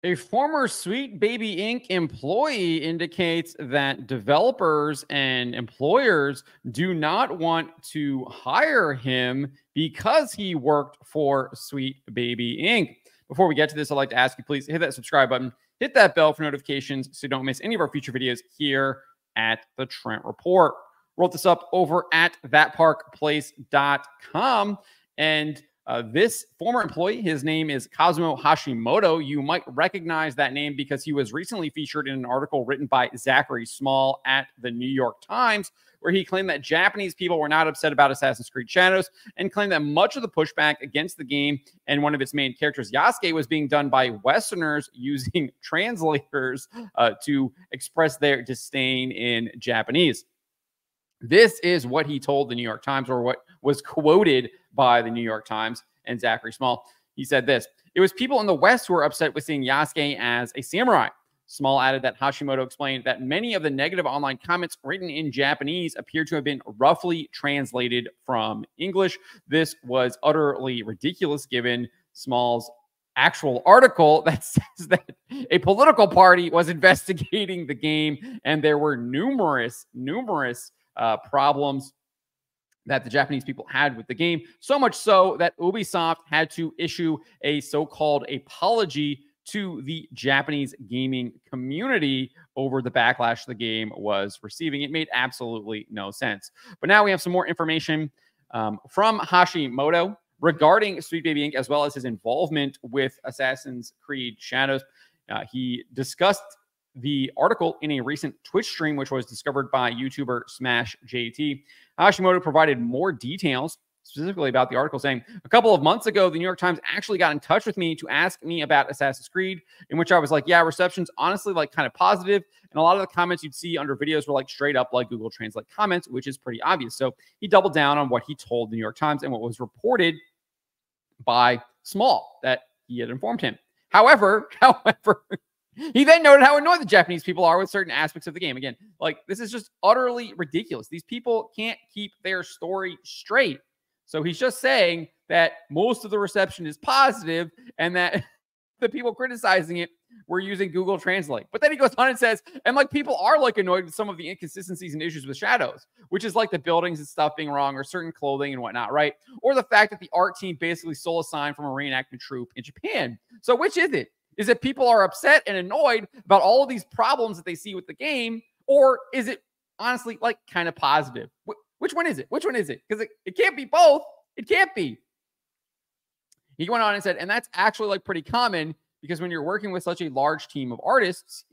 A former Sweet Baby Inc. employee indicates that developers and employers do not want to hire him because he worked for Sweet Baby Inc. Before we get to this, I'd like to ask you, please hit that subscribe button, hit that bell for notifications so you don't miss any of our future videos here at the Trent Report. Wrote this up over at thatparkplace.com. And this former employee, his name is Kazumo Hashimoto. You might recognize that name because he was recently featured in an article written by Zachary Small at the New York Times, where he claimed that Japanese people were not upset about Assassin's Creed Shadows and claimed that much of the pushback against the game and one of its main characters, Yasuke, was being done by Westerners using translators to express their disdain in Japanese. This is what he told the New York Times, or what was quoted by the New York Times and Zachary Small. He said this: "It was people in the West who were upset with seeing Yasuke as a samurai." Small added that Hashimoto explained that many of the negative online comments written in Japanese appear to have been roughly translated from English. This was utterly ridiculous given Small's actual article that says that a political party was investigating the game, and there were numerous problems that the Japanese people had with the game, so much so that Ubisoft had to issue a so-called apology to the Japanese gaming community over the backlash the game was receiving. It made absolutely no sense. But now we have some more information from Hashimoto regarding Sweet Baby Inc., as well as his involvement with Assassin's Creed Shadows. He discussed the article in a recent Twitch stream, which was discovered by YouTuber Smash JT. Hashimoto provided more details specifically about the article, saying, "A couple of months ago, the New York Times actually got in touch with me to ask me about Assassin's Creed, in which I was like, yeah, reception's honestly like kind of positive. And a lot of the comments you'd see under videos were like straight up like Google Translate comments, which is pretty obvious." So he doubled down on what he told the New York Times and what was reported by Small that he had informed him. However, he then noted how annoyed the Japanese people are with certain aspects of the game. Again, like, this is just utterly ridiculous. These people can't keep their story straight. So he's just saying that most of the reception is positive and that the people criticizing it were using Google Translate. But then he goes on and says, and like, people are like annoyed with some of the inconsistencies and issues with Shadows, which is like the buildings and stuff being wrong, or certain clothing and whatnot, right? Or the fact that the art team basically stole a sign from a reenactment troupe in Japan. So which is it? Is it people are upset and annoyed about all of these problems that they see with the game? Or is it honestly like kind of positive? Which one is it? Which one is it? Because it can't be both. It can't be. He went on and said, and that's actually like pretty common, because when you're working with such a large team of artists,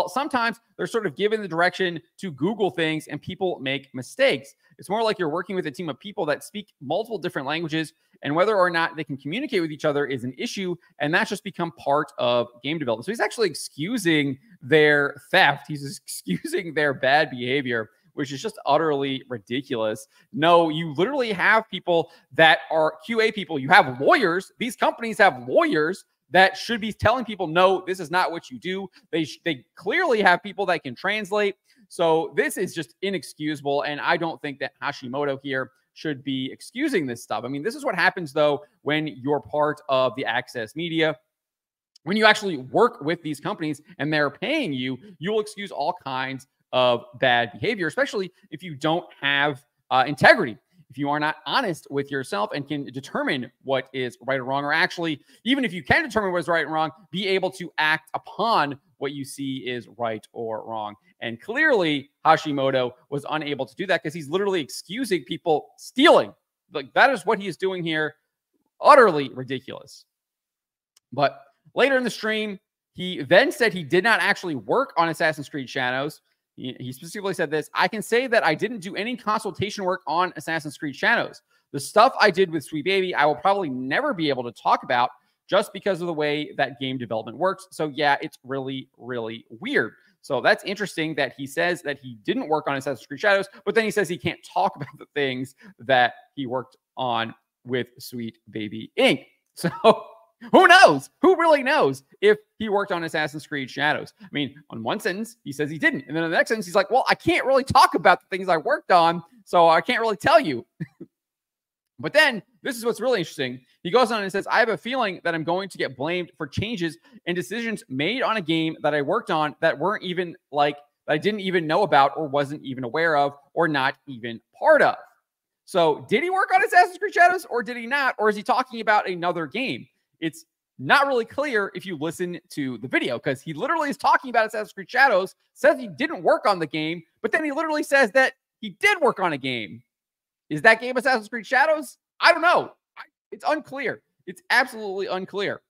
sometimes they're sort of given the direction to Google things and people make mistakes. It's more like you're working with a team of people that speak multiple different languages, and whether or not they can communicate with each other is an issue, and that's just become part of game development. So he's actually excusing their theft. He's excusing their bad behavior, which is just utterly ridiculous. No, you literally have people that are QA people. You have lawyers. These companies have lawyers that should be telling people, no, this is not what you do. They clearly have people that can translate. So this is just inexcusable, and I don't think that Hashimoto here should be excusing this stuff. I mean, this is what happens, though, when you're part of the Access Media. When you actually work with these companies and they're paying you, you'll excuse all kinds of bad behavior, especially if you don't have integrity. If you are not honest with yourself and can determine what is right or wrong, or actually, even if you can determine what is right and wrong, be able to act upon what you see is right or wrong. And clearly, Hashimoto was unable to do that because he's literally excusing people stealing. Like, that is what he is doing here. Utterly ridiculous. But later in the stream, he then said he did not actually work on Assassin's Creed Shadows. He specifically said this: "I can say that I didn't do any consultation work on Assassin's Creed Shadows. The stuff I did with Sweet Baby, I will probably never be able to talk about just because of the way that game development works." So yeah, it's really, really weird. So that's interesting that he says that he didn't work on Assassin's Creed Shadows, but then he says he can't talk about the things that he worked on with Sweet Baby Inc. So who knows? Who really knows if he worked on Assassin's Creed Shadows? I mean, on one sentence, he says he didn't. And then in the next sentence, he's like, well, I can't really talk about the things I worked on, so I can't really tell you. But then this is what's really interesting. He goes on and says, I have a feeling that I'm going to get blamed for changes and decisions made on a game that I worked on that weren't even that I didn't even know about or wasn't even aware of or not even part of. So did he work on Assassin's Creed Shadows or did he not? Or is he talking about another game? It's not really clear if you listen to the video, because he literally is talking about Assassin's Creed Shadows, says he didn't work on the game, but then he literally says that he did work on a game. Is that game Assassin's Creed Shadows? I don't know. It's unclear. It's absolutely unclear.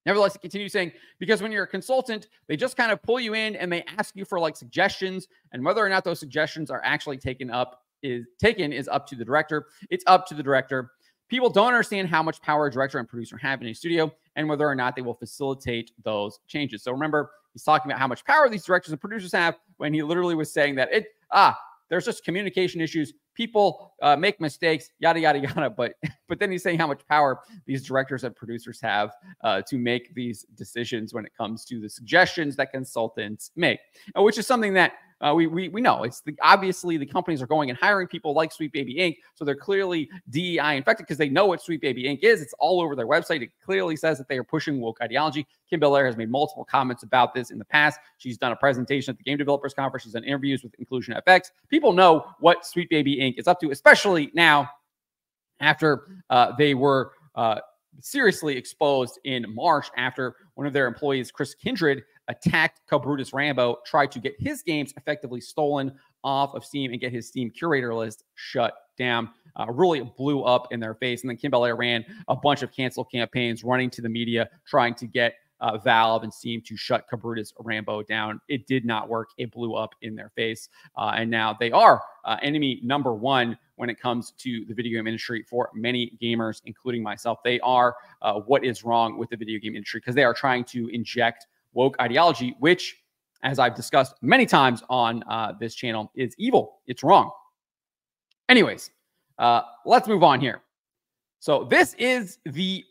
Nevertheless, he continues saying, because when you're a consultant, they just kind of pull you in and they ask you for like suggestions, and whether or not those suggestions are actually taken is up to the director. It's up to the director. People don't understand how much power a director and producer have in a studio and whether or not they will facilitate those changes. So remember, he's talking about how much power these directors and producers have when he literally was saying that there's just communication issues. People make mistakes, yada, yada, yada. But then he's saying how much power these directors and producers have to make these decisions when it comes to the suggestions that consultants make, which is something that we know. It's obviously the companies are going and hiring people like Sweet Baby Inc. So they're clearly DEI infected because they know what Sweet Baby Inc. is. It's all over their website. It clearly says that they are pushing woke ideology. Kim Belair has made multiple comments about this in the past. She's done a presentation at the Game Developers Conference. She's done interviews with Inclusion FX. People know what Sweet Baby Inc. is up to, especially now after they were seriously exposed in March after one of their employees, Chris Kindred, attacked Cabrutus Rambo, tried to get his games effectively stolen off of Steam and get his Steam curator list shut down. Really blew up in their face. And then Kim Belair ran a bunch of cancel campaigns running to the media, trying to get Valve and Steam to shut Cabrutus Rambo down. It did not work. It blew up in their face. And now they are enemy number one when it comes to the video game industry for many gamers, including myself. They are what is wrong with the video game industry, because they are trying to inject woke ideology, which, as I've discussed many times on this channel, is evil. It's wrong. Anyways, let's move on here. So this is the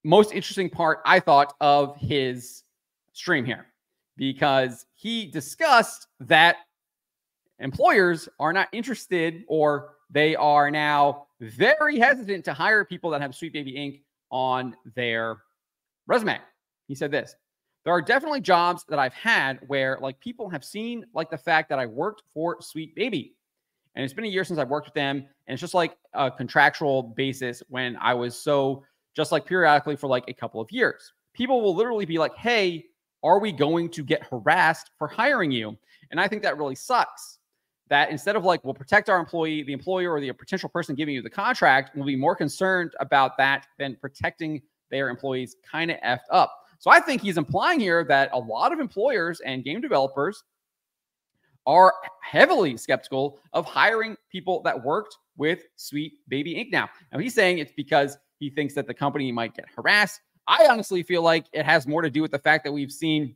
most interesting part, I thought, of his stream here, because he discussed that employers are not interested, or they are now very hesitant to hire people that have Sweet Baby Inc. on their resume. He said this: there are definitely jobs that I've had where like people have seen like the fact that I worked for Sweet Baby, and it's been a year since I've worked with them, and it's just like a contractual basis when I was so just like periodically for like a couple of years. People will literally be like, hey, are we going to get harassed for hiring you? And I think that really sucks. That instead of like, we'll protect our employee, the employer or the potential person giving you the contract will be more concerned about that than protecting their employees kind of effed up. So I think he's implying here that a lot of employers and game developers are heavily skeptical of hiring people that worked with Sweet Baby Inc. Now he's saying it's because he thinks that the company might get harassed. I honestly feel like it has more to do with the fact that we've seen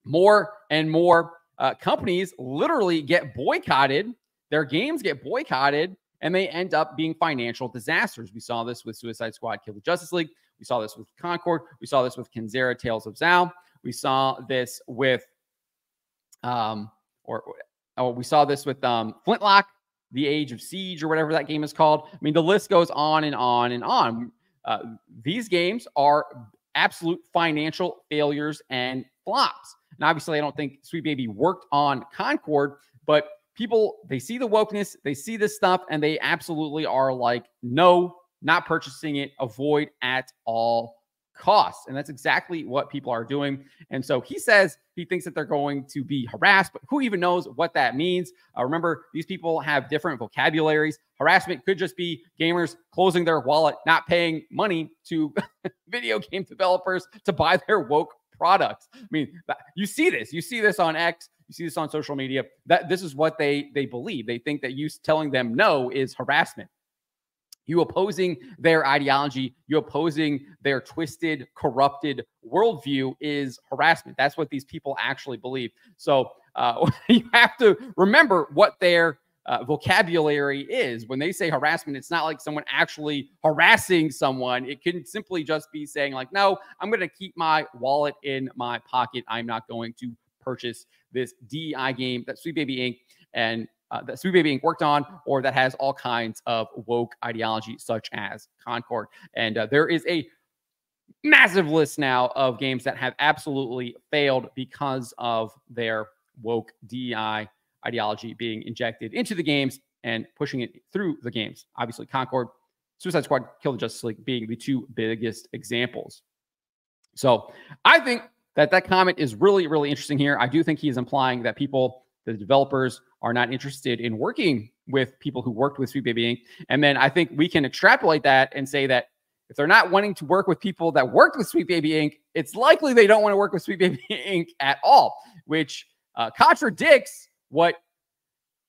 more and more companies literally get boycotted. Their games get boycotted, and they end up being financial disasters. We saw this with Suicide Squad Kill the Justice League. We saw this with Concord. We saw this with Kenzera Tales of Zal. We saw this with we saw this with Flintlock, The Age of Siege, or whatever that game is called. I mean, the list goes on and on and on. These games are absolute financial failures and flops. And obviously, I don't think Sweet Baby worked on Concord, but people, they see the wokeness, they see this stuff, and they absolutely are like, no, not purchasing it, avoid at all costs. And that's exactly what people are doing. And so he says he thinks that they're going to be harassed, but who even knows what that means? Remember, these people have different vocabularies. Harassment could just be gamers closing their wallet, not paying money to video game developers to buy their woke products. I mean, you see this on X, you see this on social media, that this is what they believe. They think that you telling them no is harassment. You opposing their ideology, you opposing their twisted, corrupted worldview is harassment. That's what these people actually believe. So you have to remember what their vocabulary is. When they say harassment, it's not like someone actually harassing someone. It can simply just be saying like, no, I'm going to keep my wallet in my pocket. I'm not going to purchase this DEI game that Sweet Baby Inc. and that Sweet Baby Inc. worked on, or that has all kinds of woke ideology, such as Concord. And there is a massive list now of games that have absolutely failed because of their woke DEI ideology being injected into the games and pushing it through the games. Obviously, Concord, Suicide Squad, Kill the Justice League being the two biggest examples. So I think that comment is really, really interesting here. I do think he is implying that the developers, are not interested in working with people who worked with Sweet Baby Inc. And then I think we can extrapolate that and say that if they're not wanting to work with people that worked with Sweet Baby Inc., it's likely they don't want to work with Sweet Baby Inc. at all, which contradicts what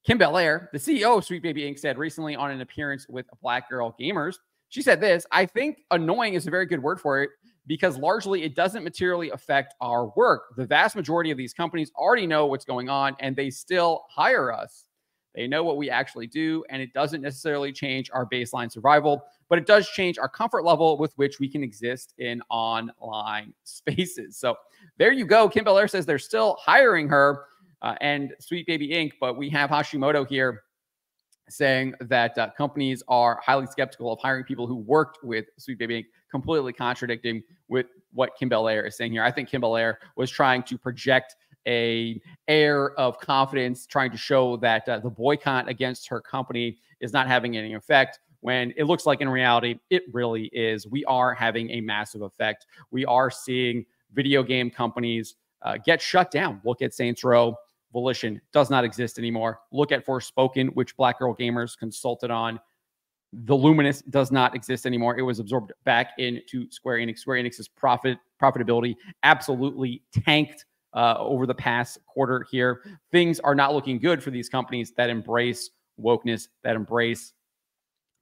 Kim Belair, the CEO of Sweet Baby Inc., said recently on an appearance with Black Girl Gamers. She said this: I think annoying is a very good word for it, because largely it doesn't materially affect our work. The vast majority of these companies already know what's going on, and they still hire us. They know what we actually do, and it doesn't necessarily change our baseline survival, but it does change our comfort level with which we can exist in online spaces. So there you go. Kim Belair says they're still hiring her and Sweet Baby Inc., but we have Hashimoto here saying that companies are highly skeptical of hiring people who worked with Sweet Baby Inc., completely contradicting with what Kim Belair is saying here. I think Kim Belair was trying to project an air of confidence, trying to show that the boycott against her company is not having any effect, when it looks like in reality, it really is. We are having a massive effect. We are seeing video game companies get shut down. Look at Saints Row. Volition does not exist anymore. Look at Forspoken, which Black Girl Gamers consulted on. The Luminous does not exist anymore. It was absorbed back into Square Enix. Square Enix's profitability absolutely tanked over the past quarter here. Things are not looking good for these companies that embrace wokeness, that embrace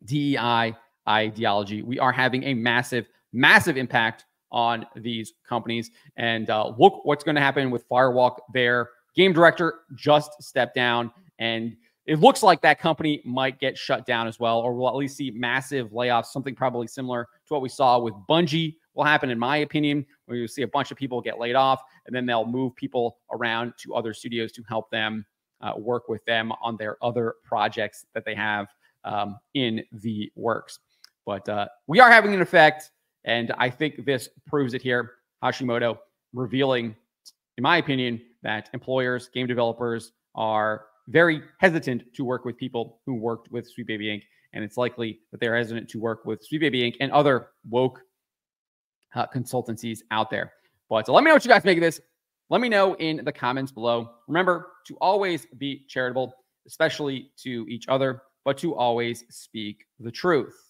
DEI ideology. We are having a massive, massive impact on these companies. And look what's going to happen with Firewalk. Their game director just stepped down, and it looks like that company might get shut down as well, or we'll at least see massive layoffs. Something probably similar to what we saw with Bungie will happen, in my opinion, where you'll see a bunch of people get laid off, and then they'll move people around to other studios to help them work with them on their other projects that they have in the works. But we are having an effect, and I think this proves it here. Hashimoto revealing, in my opinion, that employers, game developers are very hesitant to work with people who worked with Sweet Baby Inc. And it's likely that they're hesitant to work with Sweet Baby Inc. and other woke consultancies out there. But let me know what you guys make of this. Let me know in the comments below. Remember to always be charitable, especially to each other, but to always speak the truth.